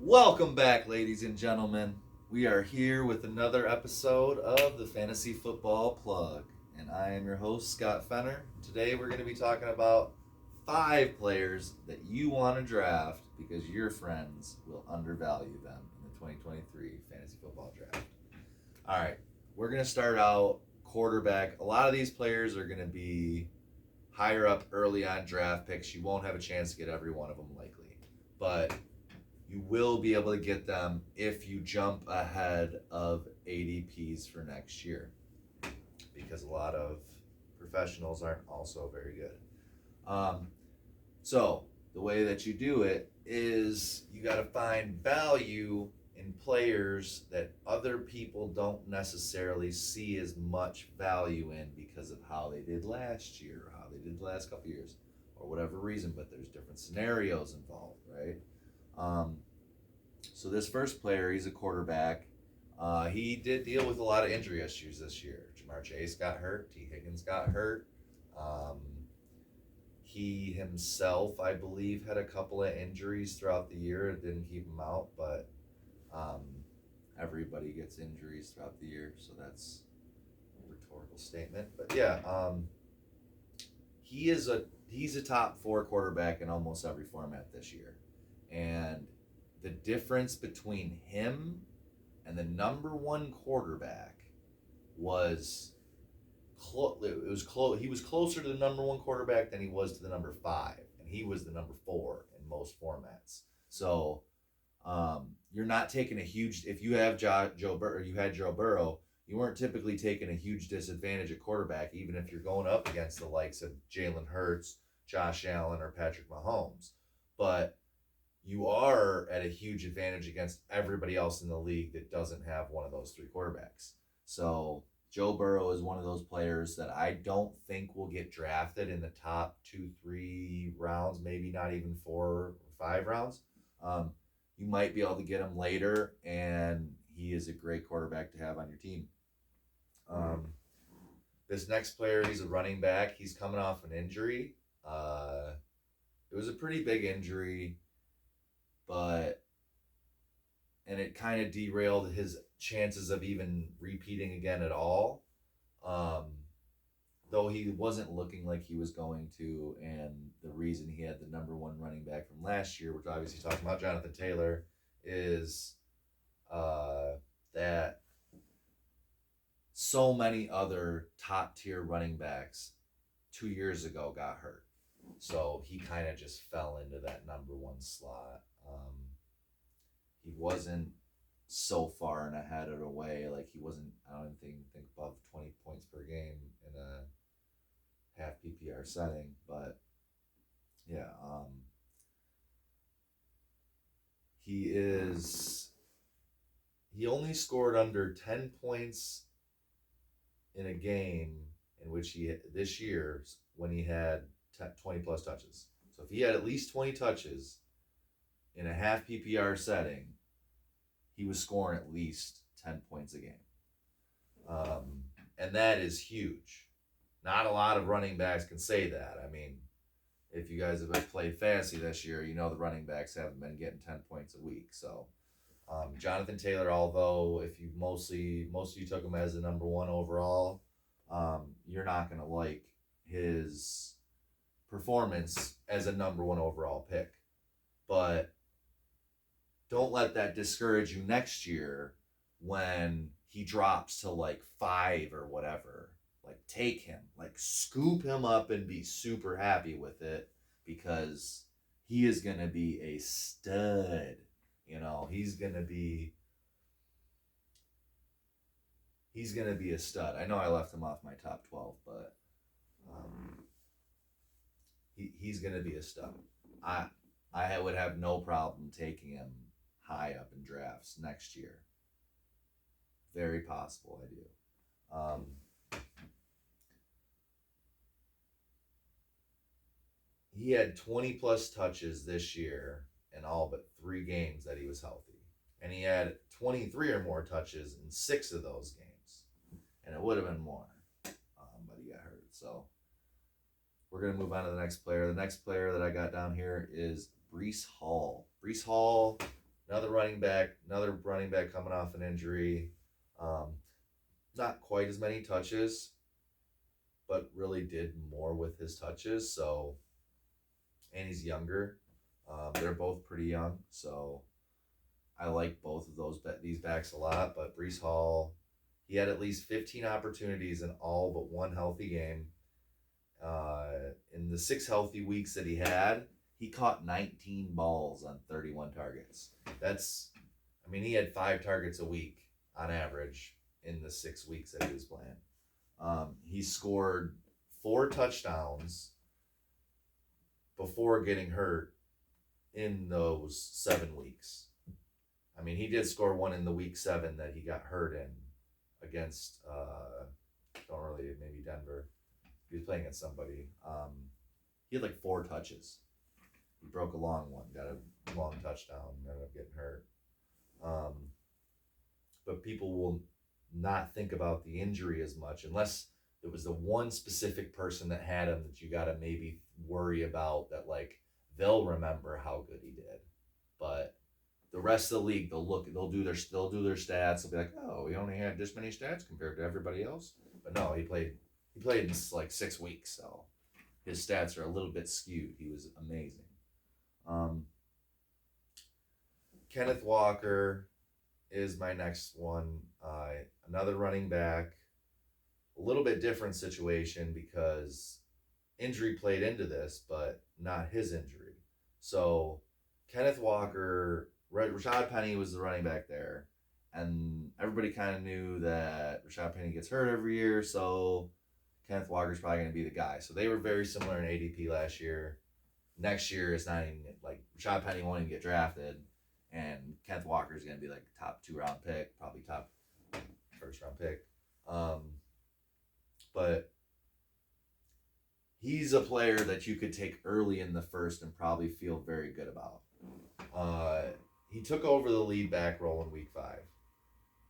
Welcome back, ladies and gentlemen. We are here with another episode of the Fantasy Football Plug, and I am your host, Scott Fenner. Today we're going to be talking about 5 players that you want to draft because your friends will undervalue them in the 2023 Fantasy Football Draft. All right, we're going to start out quarterback. A lot of these players are going to be higher up early on draft picks. You won't have a chance to get every one of them likely, but you will be able to get them if you jump ahead of ADPs for next year, because a lot of professionals aren't also very good. So the way that you do it is you got to find value in players that other people don't necessarily see as much value in because of how they did last year, or how they did the last couple years, or whatever reason. But there's different scenarios involved, right? Um, so this first player, he's a quarterback. He did deal with a lot of injury issues this year. Jamar Chase got hurt. T. Higgins got hurt. Um, he himself, I believe, had a couple of injuries throughout the year. It didn't keep him out, but um, everybody gets injuries throughout the year, so that's a rhetorical statement. But yeah, he's a top 4 quarterback in almost every format this year, and the difference between him and the number 1 quarterback was it was close. He was closer to the number 1 quarterback than he was to the number 5, and he was the number 4 in most formats. So you're not taking a huge. If you have Joe Burrow, you had Joe Burrow, you weren't typically taking a huge disadvantage at quarterback, even if you're going up against the likes of Jalen Hurts, Josh Allen, or Patrick Mahomes. But you are at a huge advantage against everybody else in the league that doesn't have one of those 3 quarterbacks. So Joe Burrow is one of those players that I don't think will get drafted in the top 2-3 rounds, maybe not even 4 or 5 rounds. You might be able to get him later, and he is a great quarterback to have on your team. This next player, he's a running back. He's coming off an injury. It was a pretty big injury, and it kind of derailed his chances of even repeating again at all. Um, though he wasn't looking like he was going to, and the reason he had the number 1 running back from last year, which obviously talking about Jonathan Taylor, is that so many other top tier running backs 2 years ago got hurt. So he kind of just fell into that number 1 slot. He wasn't so far and ahead of the way. Like he wasn't, I don't think above 20 points per game in a half PPR setting. But yeah, he only scored under 10 points in a game in which he this year when he had 20 plus touches. So if he had at least 20 touches in a half PPR setting, he was scoring at least 10 points a game. And that is huge. Not a lot of running backs can say that. I mean, if you guys have played fantasy this year, you know the running backs haven't been getting 10 points a week. So Jonathan Taylor, although if you most of you took him as the number 1 overall, you're not going to like his performance as a number 1 overall pick. But don't let that discourage you next year when he drops to like 5 or whatever. Like take him, like scoop him up and be super happy with it, because he is going to be a stud. You know, he's going to be a stud. I know I left him off my top 12, but he's going to be a stud. I would have no problem taking him high up in drafts next year. Very possible I do. He had 20 plus touches this year in all but 3 games that he was healthy. And he had 23 or more touches in 6 of those games. And it would have been more. But he got hurt. So we're going to move on to the next player. The next player that I got down here is Breece Hall. Breece Hall Another running back coming off an injury. Um, Not quite as many touches, but really did more with his touches. So, and he's younger. They're both pretty young, so I like both of these backs a lot. But Brees Hall, he had at least 15 opportunities in all but one healthy game. In the 6 healthy weeks that he had, he caught 19 balls on 31 targets. I mean, he had 5 targets a week on average in the 6 weeks that he was playing. He scored 4 touchdowns before getting hurt in those 7 weeks. I mean, he did score one in the week 7 that he got hurt in against, don't really, maybe Denver. He was playing against somebody. He had like 4 touches. He broke a long one, got a long touchdown, ended up getting hurt. But people will not think about the injury as much unless it was the one specific person that had him that you got to maybe worry about, that like they'll remember how good he did. But the rest of the league, they'll do their stats. They'll be like, oh, he only had this many stats compared to everybody else. But no, he played in like 6 weeks, so his stats are a little bit skewed. He was amazing. Kenneth Walker is my next one. Another running back. A little bit different situation because injury played into this, but not his injury. So Kenneth Walker, Rashad Penny was the running back there, and everybody kind of knew that Rashad Penny gets hurt every year, so Kenneth Walker's probably going to be the guy. So they were very similar in ADP last year. Next year, it's not even like Rashad Penny won't even get drafted, and Kenneth Walker's going to be like top 2-round pick, probably top 1st-round pick. But he's a player that you could take early in the first and probably feel very good about. He took over the lead back role in week 5.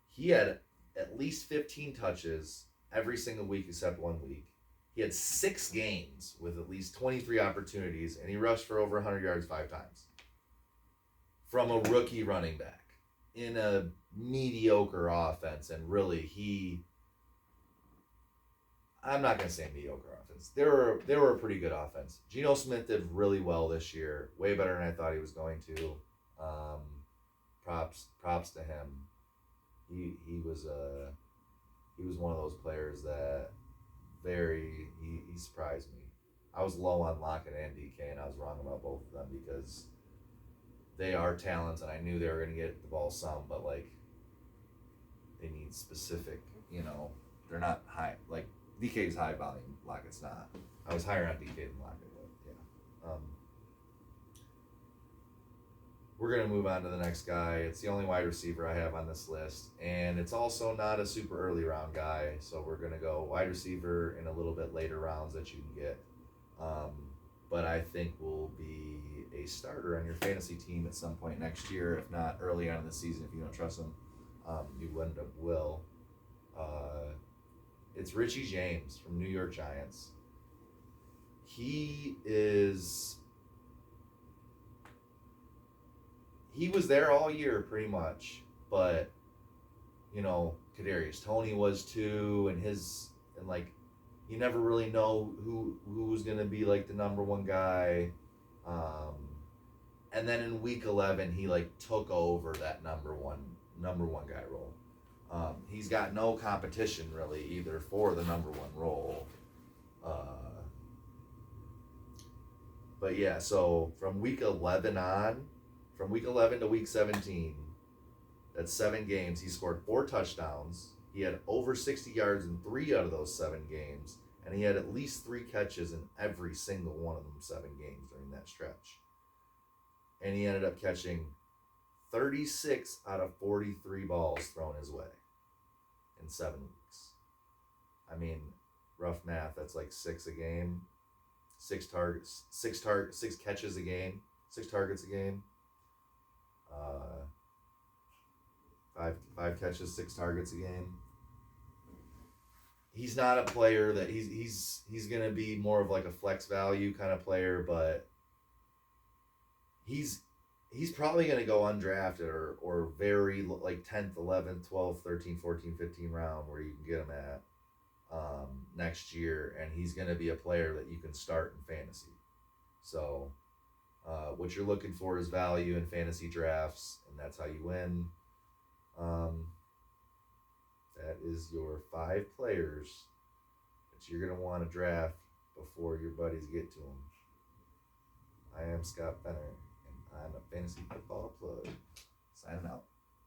He had at least 15 touches every single week except 1 week. He had 6 games with at least 23 opportunities, and he rushed for over 100 yards 5 times. From a rookie running back in a mediocre offense, and really I'm not going to say mediocre offense. They were a pretty good offense. Geno Smith did really well this year, way better than I thought he was going to. Props to him. He was one of those players that he surprised me. I was low on Lockett and DK, and I was wrong about both of them because they are talents, and I knew they were going to get the ball some, but like they need specific. They're not high like. DK's high volume, Lockett's not. I was higher on DK than Lockett, but yeah. We're going to move on to the next guy. It's the only wide receiver I have on this list, and it's also not a super early round guy, so we're going to go wide receiver in a little bit later rounds that you can get. But I think will be a starter on your fantasy team at some point next year, if not early on in the season if you don't trust him. You end up will. It's Richie James from New York Giants. He was there all year pretty much, but Kadarius Toney was too, and like you never really know who was gonna be like the number one guy. And then in week 11 he like took over that number one guy role. He's got no competition really either for the number one role. But yeah, so from week 11 to week 17, that's 7 games. He scored 4 touchdowns. He had over 60 yards in 3 out of those 7 games. And he had at least 3 catches in every single one of them 7 games during that stretch. And he ended up catching 36 out of 43 balls thrown his way in 7 weeks. I mean, rough math, that's like 6 a game. 6 catches a game, 6 targets a game. 5 catches, 6 targets a game. He's not a player that he's gonna be more of like a flex value kind of player, but he's probably going to go undrafted or very like 10th, 11th, 12th, 13th, 14th, 15th round where you can get him at next year, and he's going to be a player that you can start in fantasy. So what you're looking for is value in fantasy drafts, and that's how you win. Um, that is your 5 players that you're going to want to draft before your buddies get to them. I am Scott Benner, and I'm a fantasy football plug. Signing out.